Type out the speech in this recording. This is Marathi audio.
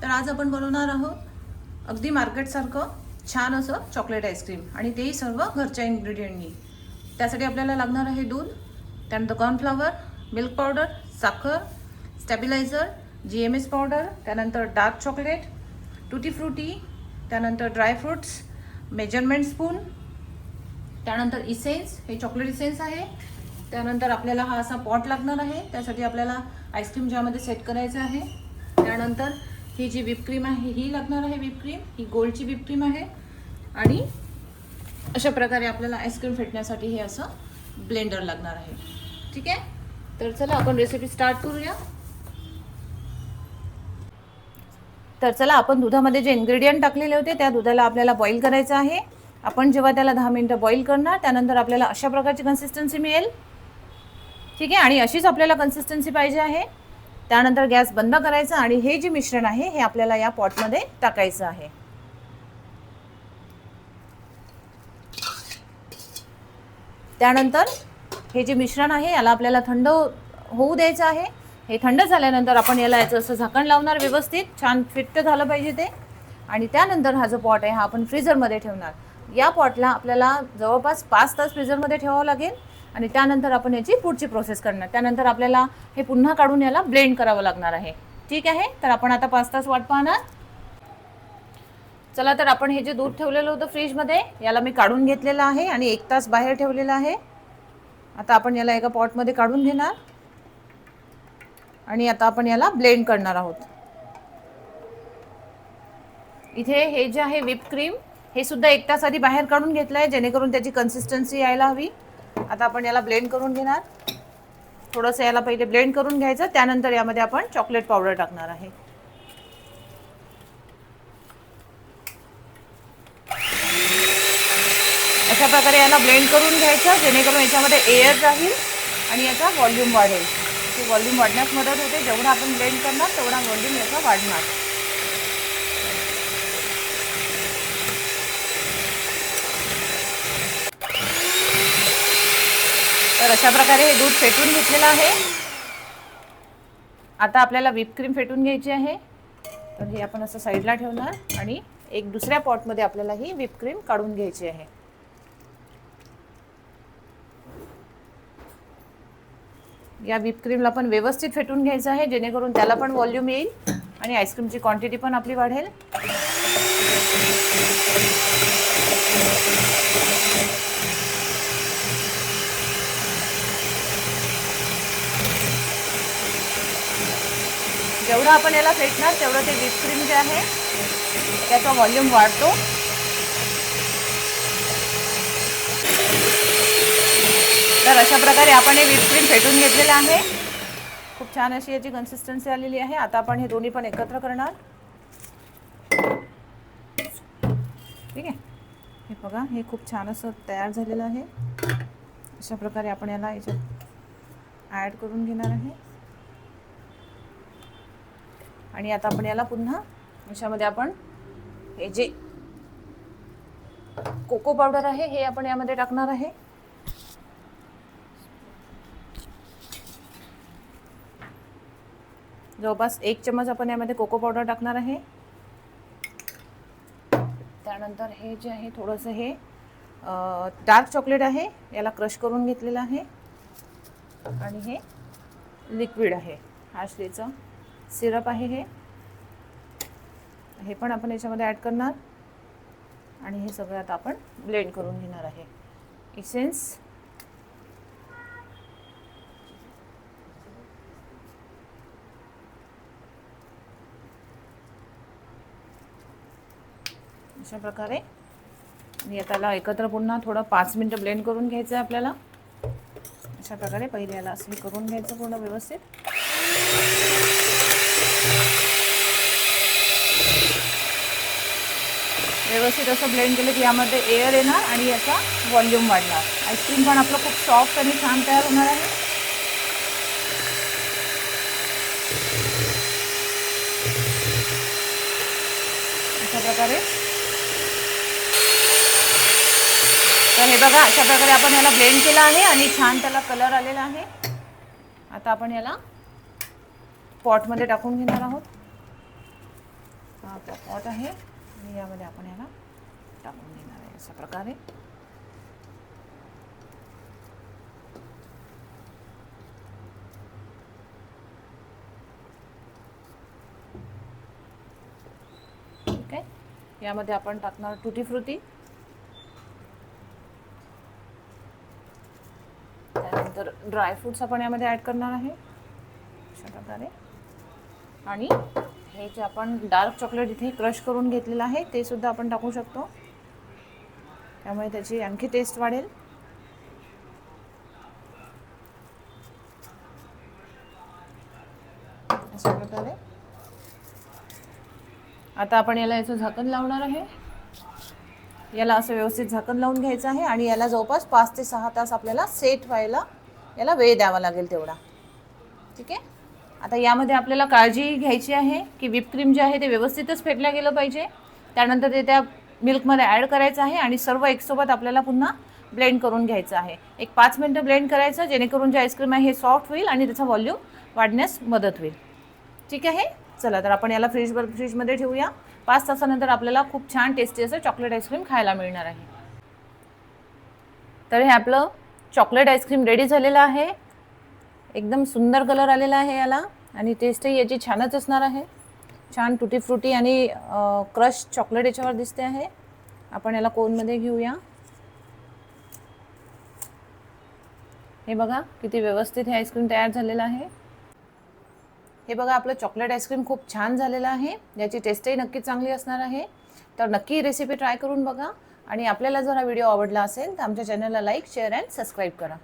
तर आज आपण बनवणार आहोत अगदी मार्केटसारखं छान असं चॉकलेट आईस्क्रीम आणि तेही सर्व घरच्या इन्ग्रेडियंटनी. त्यासाठी आपल्याला लागणार आहे दूध, त्यानंतर कॉर्नफ्लॉवर, मिल्क पावडर, साखर, स्टॅबिलायझर, GMS पावडर, त्यानंतर डार्क चॉकलेट, टुटी फ्रुटी, त्यानंतर ड्रायफ्रूट्स, मेजरमेंट स्पून, त्यानंतर इसेन्स, हे चॉकलेट इसेन्स आहे. त्यानंतर आपल्याला हा असा पॉट लागणार आहे, त्यासाठी आपल्याला आईस्क्रीम ज्यामध्ये सेट करायचं आहे. त्यानंतर ही जी व्हिप क्रीम आहे ही लागणार आहे. व्हिप क्रीम ही गोल्डची व्हिप क्रीम आहे आणि अशा प्रकारे आपल्याला आईस्क्रीम फेटण्यासाठी हे असं ब्लेंडर लागणार आहे. ठीक आहे, तर चला आपण रेसिपी स्टार्ट करूया. तर चला, आपण दुधामध्ये जे इन्ग्रेडियंट टाकलेले होते त्या दुधाला आपल्याला बॉईल करायचं आहे. आपण जेव्हा त्याला 10 मिनिटं बॉईल करणार त्यानंतर आपल्याला अशा प्रकारची कन्सिस्टन्सी मिळेल. ठीक आहे, आणि अशीच आपल्याला कन्सिस्टन्सी पाहिजे आहे. त्यानंतर गॅस बंद करायचा आणि हे जे मिश्रण आहे हे आपल्याला या पॉटमध्ये टाकायचं आहे. त्यानंतर हे जे मिश्रण आहे याला आपल्याला थंड होऊ द्यायचं आहे. हे थंड झाल्यानंतर आपण याला याचं असं झाकण लावणार, व्यवस्थित छान फिट्ट झालं पाहिजे ते. आणि त्यानंतर हा जो पॉट आहे हा आपण फ्रीझरमध्ये ठेवणार. या पॉटला आपल्याला जवळपास 5 तास फ्रीझरमध्ये ठेवावं लागेल आणि त्यानंतर आपण याची पुढची प्रोसेस करणार. त्यानंतर आपल्याला हे पुन्हा काढून याला ब्लेंड करावं लागणार आहे. ठीक आहे, तर आपण आता 5 तास वाट पाहणार. चला, तर आपण हे जे दूध ठेवलेलं होतं फ्रीजमध्ये याला मी काढून घेतलेलं आहे आणि 1 तास बाहेर ठेवलेलं आहे. आता आपण याला एका पॉटमध्ये काढून घेणार आणि आता आपण याला ब्लेंड करणार आहोत. इथे हे जे आहे व्हिप क्रीम हे सुद्धा 1 तास आधी बाहेर काढून घेतलं आहे जेणेकरून त्याची कन्सिस्टन्सी यायला हवी. आता आपण याला ब्लेंड करून घेणार. थोडंसं याला पहिले ब्लेंड करून घ्यायचं, त्यानंतर यामध्ये आपण चॉकलेट पावडर टाकणार आहे. अशा प्रकारे याला ब्लेंड करून घ्यायचं जेणेकरून याच्यामध्ये एअर राहील आणि याचा व्हॉल्यूम वाढेल. ते व्हॉल्यूम वाढण्यास मदत होते. जेवढा आपण ब्लेंड करणार तेवढा व्हॉल्यूम याचा वाढणार. तर अशा प्रकारे हे दूध फेटून घेतलेलं आहे. आता आपल्याला व्हिप क्रीम फेटून घ्यायची आहे. तर हे आपण असं साईडला ठेवणार आणि एक दुसऱ्या पॉटमध्ये आपल्याला ही व्हिप क्रीम काढून घ्यायची आहे. या व्हिप क्रीमला पण व्यवस्थित फेटून घ्यायचं आहे जेणेकरून त्याला पण व्हॉल्यूम येईल आणि आईस्क्रीमची क्वांटिटी पण आपली वाढेल. जेवढं आपण याला फेटणार तेवढं ते व्हिप क्रीम जे आहे त्याचा व्हॉल्यूम वाढतो. तर अशा प्रकारे आपण हे व्हिप क्रीम फेटून घेतलेलं आहे. खूप छान अशी याची कन्सिस्टन्सी आलेली आहे. आता आपण हे दोन्ही पण एकत्र करणार. ठीक आहे, हे बघा, हे खूप छान असं तयार झालेलं आहे. अशा प्रकारे आपण याला याच्यात ॲड करून घेणार आहे आणि आता आपण याला पुन्हा याच्यामध्ये आपण हे जे कोको पावडर आहे हे आपण यामध्ये टाकणार आहे. जवळपास 1 चम्मच आपण यामध्ये कोको पावडर टाकणार आहे. त्यानंतर हे जे आहे थोडंसं हे डार्क चॉकलेट आहे, याला क्रश करून घेतलेलं आहे आणि हे लिक्विड आहे, हॅशलीचं सिरप आहे. हे पण आपण याच्यामध्ये ॲड करणार आणि हे सगळं आता आपण ब्लेंड करून घेणार आहे. इसेन्स, अशा प्रकारे आणि त्याला एकत्र पुन्हा थोडं 5 मिनिटं ब्लेंड करून घ्यायचं आहे आपल्याला. अशा प्रकारे पहिले याला असं करून घ्यायचं पूर्ण व्यवस्थित. व्यवस्थित असं ब्लेंड केलं की यामध्ये एअर येणार आणि याचा व्हॉल्यूम वाढणार. आईस्क्रीम पण आपलं खूप सॉफ्ट आणि छान तयार होणार आहे. अशा प्रकारे तर हे बघा, अशा प्रकारे आपण याला ब्लेंड केलं आहे आणि छान त्याला कलर आलेला आहे. आता आपण याला पॉटमध्ये टाकून घेणार आहोत. हा आपला पॉट आहे आणि यामध्ये आपण याला टाकून देणार आहे अशा प्रकारे. ठीक आहे. यामध्ये आपण टाकणार टुटी फ्रुटी, त्यानंतर ड्राय फ्रूट्स आपण यामध्ये ॲड करणार आहे अशा प्रकारे. आणि हे जे आपण डार्क चॉकलेट इथे क्रश करून घेतलेलं आहे ते सुद्धा आपण टाकू शकतो, त्यामुळे त्याची आणखी टेस्ट वाढेल. अशा प्रकारे आता आपण याला याचं झाकण लावणार आहे. याला असं व्यवस्थित झाकण लावून घ्यायचं आहे आणि याला जवळपास 5 ते 6 तास आपल्याला सेट व्हायला याला वेळ द्यावा लागेल तेवढा. ठीक आहे. आता यामध्ये आपल्याला काळजी घ्यायची आहे की व्हिप क्रीम जे आहे ते व्यवस्थितच फेटलं गेलं पाहिजे. त्यानंतर ते त्या मिल्कमध्ये ॲड करायचं आहे आणि सर्व एकसोबत आपल्याला पुन्हा ब्लेंड करून घ्यायचं आहे. एक 5 मिनटं ब्लेंड करायचं, जेणेकरून जे आईस्क्रीम आहे हे सॉफ्ट होईल आणि त्याचा व्हॉल्यूम वाढण्यास मदत होईल. ठीक आहे. चला तर आपण याला फ्रीजमध्ये ठेवूया. 5 तासानंतर आपल्याला खूप छान टेस्टी असं चॉकलेट आईस्क्रीम खायला मिळणार आहे. तर हे आपलं चॉकलेट आईस्क्रीम रेडी झालेलं आहे. एकदम सुंदर कलर आलेला आहे याला आणि टेस्टही याची छानच असणार आहे. छान टुटी फ्रुटी आणि क्रश चॉकलेट याच्यावर दिसते आहे. आपण याला कोनमध्ये घेऊया. हे बघा किती व्यवस्थित हे आईस्क्रीम तयार झालेलं आहे. हे बघा आपलं चॉकलेट आईस्क्रीम खूप छान झालेलं आहे. याची टेस्टही नक्की चांगली असणार आहे. तर नक्की ही रेसिपी ट्राय करून बघा आणि आपल्याला जर हा व्हिडिओ आवडला असेल तर आमच्या चॅनलला लाईक, शेअर अँड सबस्क्राईब करा.